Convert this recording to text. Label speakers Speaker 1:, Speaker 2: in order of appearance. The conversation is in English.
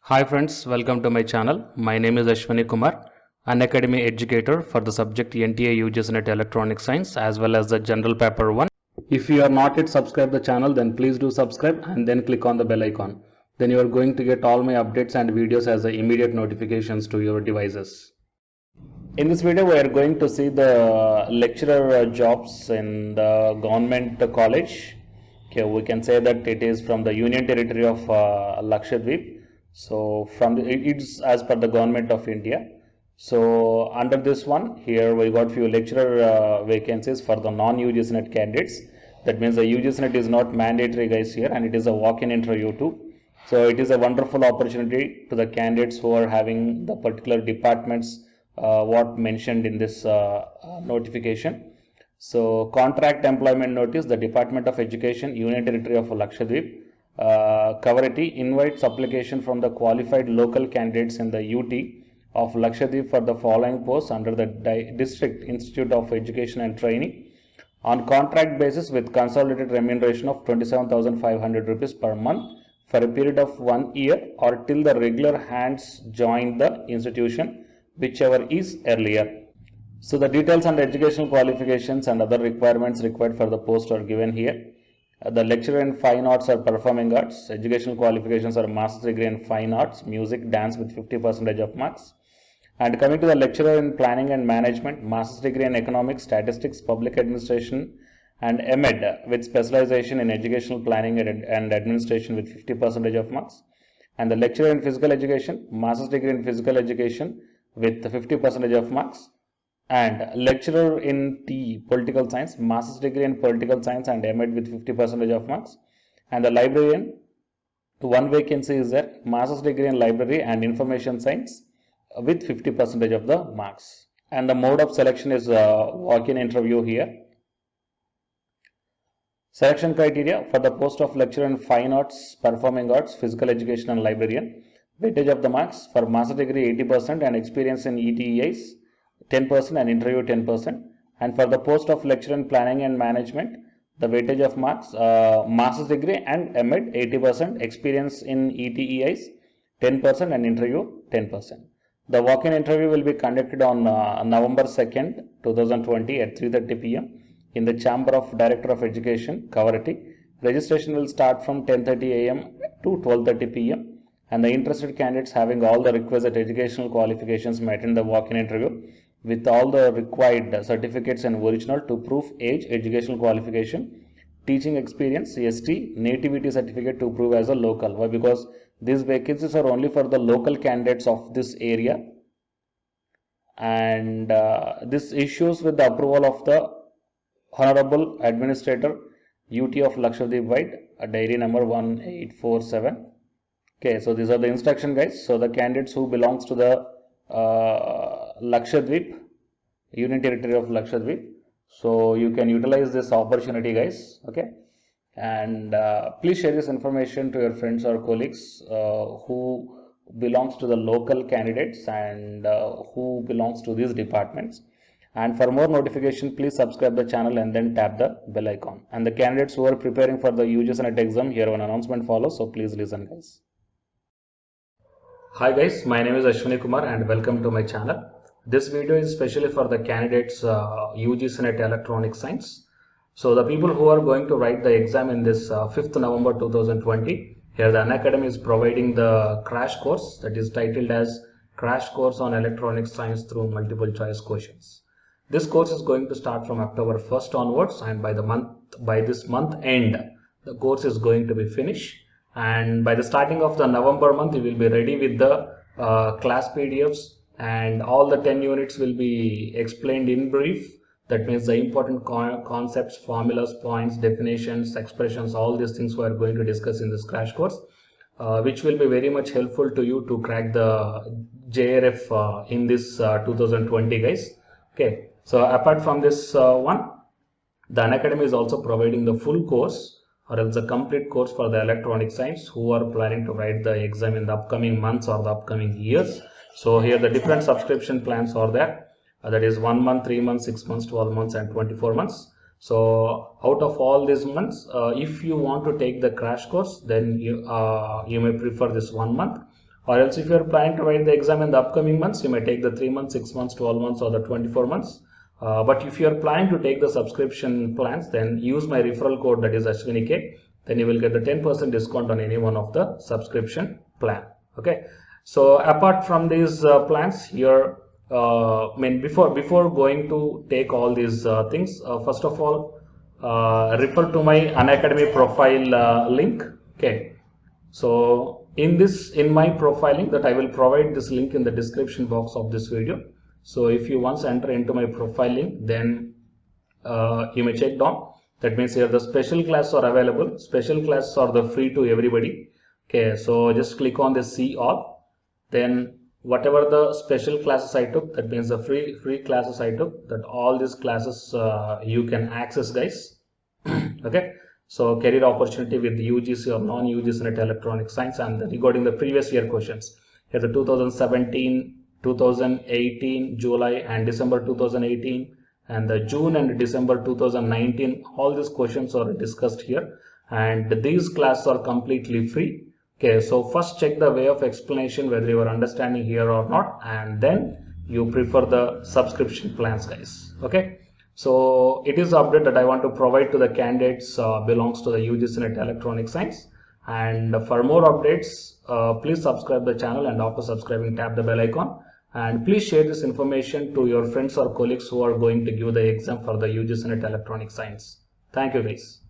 Speaker 1: Hi friends, welcome to my channel. My name is Ashwani Kumar, an academy educator for the subject NTA UGS Net Electronic Science as well as the General Paper 1. If you are not yet subscribed the channel, then please do subscribe and then click on the bell icon. Then you are going to get all my updates and videos as the immediate notifications to your devices. In this video, we are going to see the lecturer jobs in the government college. Okay, we can say that it is from the Union Territory of Lakshadweep. So it's as per the government of India. So under this one, here we got few lecturer vacancies for the non-UGC NET candidates. That means the UGC NET is not mandatory, guys, here, and it is a walk-in interview too. So it is a wonderful opportunity to the candidates who are having the particular departments what mentioned in this notification. So contract employment notice, the Department of Education, Union Territory of Lakshadweep, Kavaratti invites application from the qualified local candidates in the UT of Lakshadweep for the following posts under the District Institute of Education and Training on contract basis with consolidated remuneration of 27,500 rupees per month for a period of 1 year or till the regular hands join the institution, whichever is earlier. So the details and educational qualifications and other requirements required for the post are given here. The lecturer in fine arts or performing arts, educational qualifications are master's degree in fine arts, music, dance with 50% of marks. And coming to the lecturer in planning and management, master's degree in economics, statistics, public administration, and MEd with specialization in educational planning and administration with 50% of marks. And the lecturer in physical education, master's degree in physical education with 50% of marks. And lecturer in political science, master's degree in political science and MEd with 50% of marks. And the librarian, one vacancy is there, master's degree in library and information science with 50% of the marks. And the mode of selection is walk-in interview here. Selection criteria for the post of lecturer in fine arts, performing arts, physical education and librarian. Weightage of the marks for master's degree 80% and experience in ETEIs 10% and interview 10%. And for the post of lecturer in planning and management, the weightage of marks, master's degree and MEd 80%, experience in ETEIs 10% and interview 10%. The walk-in interview will be conducted on November 2nd, 2020 at 3:30 p.m. in the Chamber of Director of Education, Kavaratti. Registration will start from 10:30 a.m. to 12:30 p.m. and the interested candidates having all the requisite educational qualifications may attend the walk-in interview with all the required certificates and original to prove age, educational qualification, teaching experience, CST, nativity certificate to prove as a local. Why? Because these vacancies are only for the local candidates of this area, and this issues with the approval of the Honorable Administrator, UT of Lakshadweep White, diary number 1847. Okay, so these are the instruction, guys. So the candidates who belongs to the Lakshadweep, Union Territory of Lakshadweep, so you can utilize this opportunity, guys. Okay, and please share this information to your friends or colleagues who belongs to the local candidates and who belongs to these departments. And for more notification, please subscribe the channel and then tap the bell icon. And the candidates who are preparing for the UGC NET exam, here one announcement follows, so please listen, guys. Hi guys, my name is Ashwani Kumar and welcome to my channel. This video is especially for the candidates UGC NET Electronic Science. So the people who are going to write the exam in this 5th November 2020, here the Unacademy is providing the crash course that is titled as Crash Course on Electronic Science through Multiple Choice Questions. This course is going to start from October 1st onwards, and by this month end, the course is going to be finished. And by the starting of the November month, you will be ready with the class PDFs, and all the 10 units will be explained in brief. That means the important concepts, formulas, points, definitions, expressions, all these things we are going to discuss in this crash course, which will be very much helpful to you to crack the JRF in this 2020, guys. Okay, so apart from this one, the Unacademy is also providing the full course or else a complete course for the electronic science who are planning to write the exam in the upcoming months or the upcoming years. So here the different subscription plans are there. That is 1 month, 3 months, 6 months, 12 months and 24 months. So out of all these months, if you want to take the crash course, then you may prefer this 1 month. Or else if you are planning to write the exam in the upcoming months, you may take the 3 months, 6 months, 12 months or the 24 months. But if you are planning to take the subscription plans, then use my referral code, that is Ashwini, then you will get the 10% discount on any one of the subscription plan. Okay. So apart from these plans here, before going to take all these things, first of all, refer to my Unacademy profile link. Okay. So in my profiling, that I will provide this link in the description box of this video. So if you once enter into my profile link, then you may check down. That means here the special classes are available. Special classes are the free to everybody. Okay, so just click on the see all. Then whatever the special classes I took, that means the free classes I took, that all these classes you can access, guys. Okay. So career opportunity with UGC or non-UGC NET Electronic Science, and regarding the previous year questions, here the 2017, 2018, July and December 2018, and the June and December 2019, all these questions are discussed here, and these classes are completely free. Okay, so first check the way of explanation whether you are understanding here or not, and then you prefer the subscription plans, guys. Okay. So it is the update that I want to provide to the candidates belongs to the UGC NET Electronic Science. And for more updates, please subscribe the channel, and after subscribing, tap the bell icon. And please share this information to your friends or colleagues who are going to give the exam for the UGC NET Electronic Science. Thank you, guys.